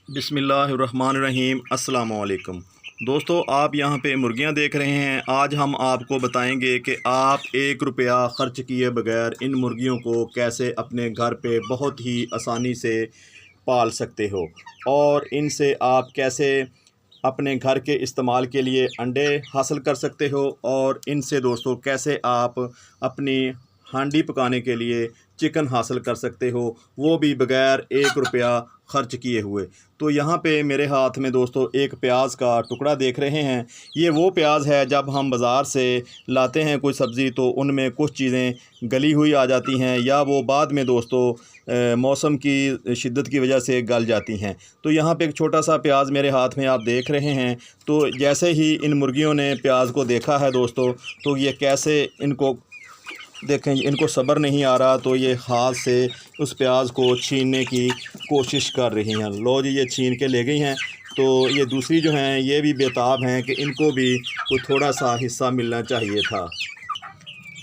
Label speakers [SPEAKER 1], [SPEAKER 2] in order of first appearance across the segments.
[SPEAKER 1] बिस्मिल्लाहिर्रहमानिर्रहीम। अस्सलाम वालेकुम दोस्तों, आप यहाँ पे मुर्गियाँ देख रहे हैं। आज हम आपको बताएंगे कि आप 1 रुपया ख़र्च किए बगैर इन मुर्गियों को कैसे अपने घर पे बहुत ही आसानी से पाल सकते हो और इनसे आप कैसे अपने घर के इस्तेमाल के लिए अंडे हासिल कर सकते हो और इनसे दोस्तों कैसे आप अपनी हांडी पकाने के लिए चिकन हासिल कर सकते हो, वो भी बग़ैर 1 रुपया ख़र्च किए हुए। तो यहाँ पे मेरे हाथ में दोस्तों एक प्याज का टुकड़ा देख रहे हैं। ये वो प्याज है, जब हम बाज़ार से लाते हैं कोई सब्ज़ी तो उनमें कुछ चीज़ें गली हुई आ जाती हैं या वो बाद में दोस्तों मौसम की शिद्दत की वजह से गल जाती हैं। तो यहाँ पे एक छोटा सा प्याज मेरे हाथ में आप देख रहे हैं। तो जैसे ही इन मुर्गियों ने प्याज को देखा है दोस्तों, तो ये कैसे इनको देखें, इनको सब्र नहीं आ रहा, तो ये हाथ से उस प्याज को छीनने की कोशिश कर रही हैं। लो जी, ये छीन के ले गई हैं। तो ये दूसरी जो हैं ये भी बेताब हैं कि इनको भी कोई थोड़ा सा हिस्सा मिलना चाहिए था।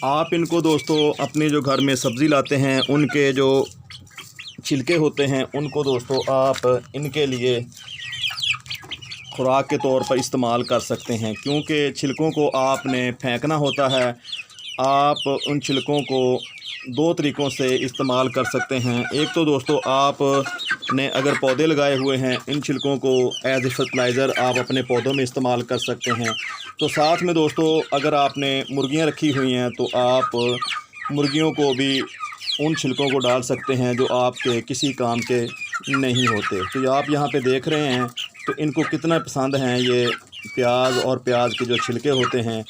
[SPEAKER 1] आप इनको दोस्तों अपने जो घर में सब्ज़ी लाते हैं उनके जो छिलके होते हैं उनको दोस्तों आप इनके लिए खुराक के तौर पर इस्तेमाल कर सकते हैं, क्योंकि छिलकों को आपने फेंकना होता है। आप उन छिलकों को 2 तरीक़ों से इस्तेमाल कर सकते हैं। एक तो दोस्तों आपने अगर पौधे लगाए हुए हैं, इन छिलकों को एज ए फर्टिलाइज़र आप अपने पौधों में इस्तेमाल कर सकते हैं। तो साथ में दोस्तों अगर आपने मुर्गियां रखी हुई हैं तो आप मुर्गियों को भी उन छिलकों को डाल सकते हैं जो आपके किसी काम के नहीं होते। तो ये आप यहाँ पे देख रहे हैं, तो इनको कितना पसंद हैं ये प्याज और प्याज के जो छिलके होते हैं।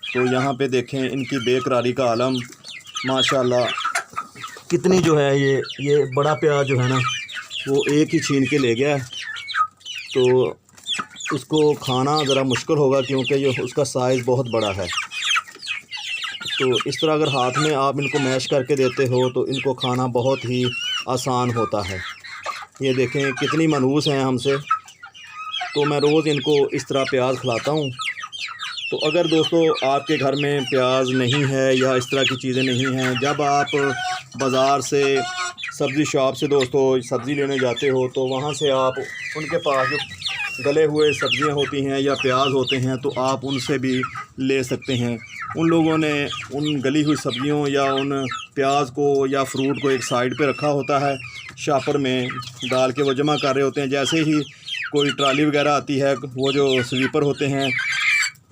[SPEAKER 1] तो यहाँ पे देखें इनकी बेकरारी का आलम, माशाल्लाह कितनी जो है ये बड़ा प्याज जो है ना वो एक ही छीन के ले गया है। तो इसको खाना ज़रा मुश्किल होगा क्योंकि ये उसका साइज़ बहुत बड़ा है। तो इस तरह अगर हाथ में आप इनको मैश करके देते हो तो इनको खाना बहुत ही आसान होता है। ये देखें कितनी मनहूस हैं हमसे। तो मैं रोज़ इनको इस तरह प्याज खिलाता हूँ। तो अगर दोस्तों आपके घर में प्याज नहीं है या इस तरह की चीज़ें नहीं हैं, जब आप बाज़ार से सब्ज़ी शॉप से दोस्तों सब्ज़ी लेने जाते हो तो वहाँ से आप उनके पास जो गले हुए सब्ज़ियाँ होती हैं या प्याज होते हैं तो आप उनसे भी ले सकते हैं। उन लोगों ने उन गली हुई सब्ज़ियों या उन प्याज को या फ्रूट को एक साइड पे रखा होता है, शॉपर में डाल के वो जमा कर रहे होते हैं। जैसे ही कोई ट्राली वगैरह आती है, वो जो स्वीपर होते हैं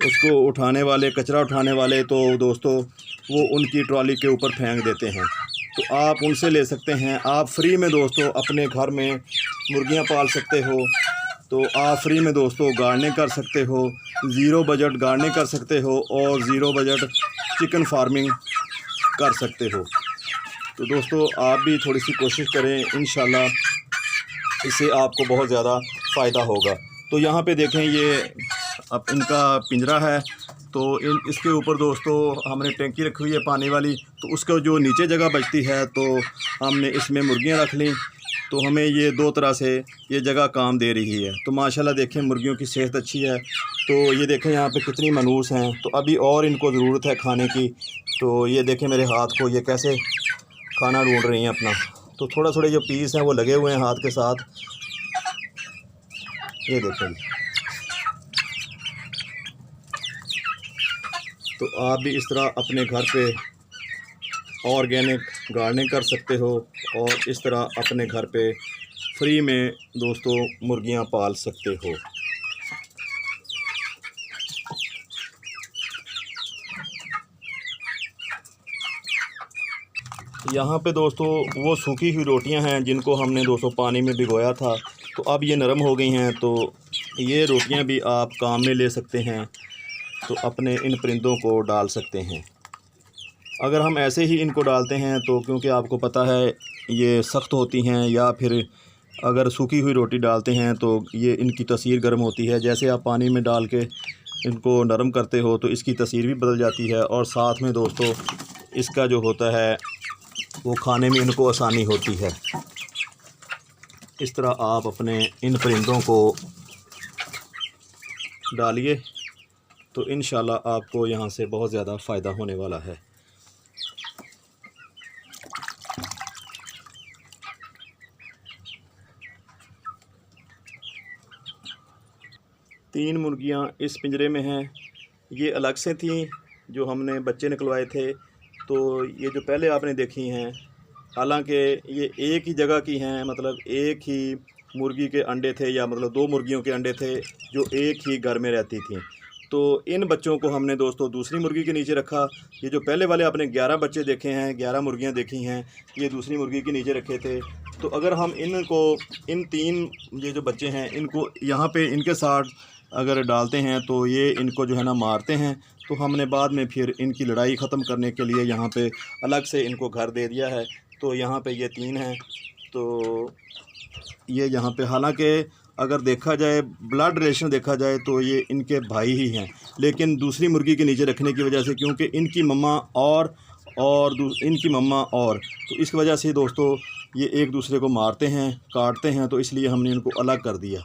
[SPEAKER 1] उसको उठाने वाले, कचरा उठाने वाले, तो दोस्तों वो उनकी ट्रॉली के ऊपर फेंक देते हैं। तो आप उनसे ले सकते हैं। आप फ्री में दोस्तों अपने घर में मुर्गियां पाल सकते हो। तो आप फ्री में दोस्तों गार्डनिंग कर सकते हो, ज़ीरो बजट गार्डनिंग कर सकते हो और ज़ीरो बजट चिकन फार्मिंग कर सकते हो। तो दोस्तों आप भी थोड़ी सी कोशिश करें, इंशाल्लाह इससे आपको बहुत ज़्यादा फ़ायदा होगा। तो यहाँ पे देखें ये अब इनका पिंजरा है। तो इसके ऊपर दोस्तों हमने टंकी रखी हुई है पानी वाली, तो उसका जो नीचे जगह बचती है तो हमने इसमें मुर्गियाँ रख लीं। तो हमें ये 2 तरह से ये जगह काम दे रही है। तो माशाल्लाह देखें मुर्गियों की सेहत अच्छी है। तो ये देखें यहाँ पे कितनी मनहूस हैं। तो अभी और इनको ज़रूरत है खाने की। तो ये देखें मेरे हाथ को ये कैसे खाना ढूंढ रही हैं अपना। तो थोड़ा थोड़े जो पीस हैं वो लगे हुए हैं हाथ के साथ। ये देखें। तो आप भी इस तरह अपने घर पे ऑर्गेनिक गार्डनिंग कर सकते हो और इस तरह अपने घर पे फ्री में दोस्तों मुर्गियां पाल सकते हो। यहाँ पे दोस्तों वो सूखी हुई रोटियां हैं जिनको हमने दोस्तों पानी में भिगोया था। तो अब ये नरम हो गई हैं। तो ये रोटियां भी आप काम में ले सकते हैं। तो अपने इन परिंदों को डाल सकते हैं। अगर हम ऐसे ही इनको डालते हैं तो क्योंकि आपको पता है ये सख्त होती हैं, या फिर अगर सूखी हुई रोटी डालते हैं तो ये इनकी तसीर गर्म होती है। जैसे आप पानी में डाल के इनको नरम करते हो तो इसकी तसीर भी बदल जाती है और साथ में दोस्तों इसका जो होता है वो खाने में इनको आसानी होती है। इस तरह आप अपने इन परिंदों को डालिए तो इंशाल्लाह आपको यहाँ से बहुत ज़्यादा फ़ायदा होने वाला है। 3 मुर्गियां इस पिंजरे में हैं। ये अलग से थीं जो हमने बच्चे निकलवाए थे। तो ये जो पहले आपने देखी हैं, हालांकि ये एक ही जगह की हैं, मतलब एक ही मुर्गी के अंडे थे, या मतलब 2 मुर्गियों के अंडे थे जो एक ही घर में रहती थीं। तो इन बच्चों को हमने दोस्तों दूसरी मुर्गी के नीचे रखा। ये जो पहले वाले आपने 11 बच्चे देखे हैं, 11 मुर्गियां देखी हैं, ये दूसरी मुर्गी के नीचे रखे थे। तो अगर हम इनको, इन 3 ये जो बच्चे हैं, इनको यहाँ पे इनके साथ अगर डालते हैं तो ये इनको जो है ना मारते हैं। तो हमने बाद में फिर इनकी लड़ाई ख़त्म करने के लिए यहाँ पे अलग से इनको घर दे दिया है। तो यहाँ पे ये 3 हैं। तो ये यहाँ पे, हालांकि अगर देखा जाए ब्लड रिलेशन देखा जाए तो ये इनके भाई ही हैं, लेकिन दूसरी मुर्गी के नीचे रखने की वजह से, क्योंकि इनकी मम्मा और इनकी मम्मा और, तो इस वजह से दोस्तों ये एक दूसरे को मारते हैं, काटते हैं, तो इसलिए हमने इनको अलग कर दिया।